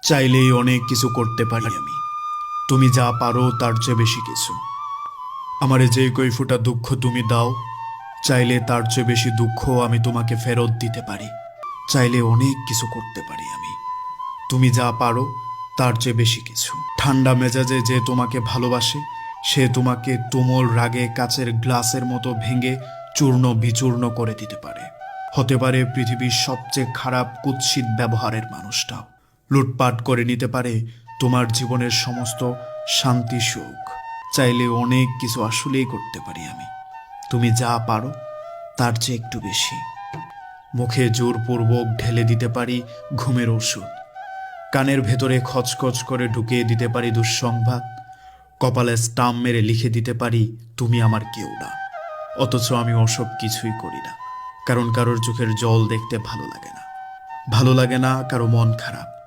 চাইলেই অনেক কিছু করতে পারি আমি। তুমি যা পারো তার চেয়ে বেশি কিছু। আমারে যে কই ফোঁটা দুঃখ তুমি দাও, চাইলে তার চেয়ে বেশি দুঃখ আমি তোমাকে ফেরত দিতে পারি। চাইলে অনেক কিছু করতে পারি আমি। তুমি যা পারো তার চেয়ে বেশি কিছু। ঠান্ডা মেজাজে যে তোমাকে ভালোবাসে, সে তোমাকে তুমুল রাগে কাচের গ্লাসের মতো ভেঙে চূর্ণ বিচূর্ণ করে দিতে পারে। হতে পারে পৃথিবীর সবচেয়ে খারাপ কুৎসিত ব্যবহারের মানুষটাও। লুটপাট করে নিতে পারে তোমার জীবনের সমস্ত শান্তি সুখ। চাইলে অনেক কিছু আসলেই করতে পারি আমি। তুমি যা পারো তার চেয়ে একটু বেশি। মুখে জোরপূর্বক ঢেলে দিতে পারি ঘুমের ওষুধ। কানের ভেতরে খচখচ করে ঢুকিয়ে দিতে পারি দুঃসংবাদ। কপালে স্টাম্প মেরে লিখে দিতে পারি তুমি আমার কেউ না। অথচ আমি ওসব কিছুই করি না, কারণ কারোর চোখের জল দেখতে ভালো লাগে না। ভালো লাগে না কারো মন খারাপ।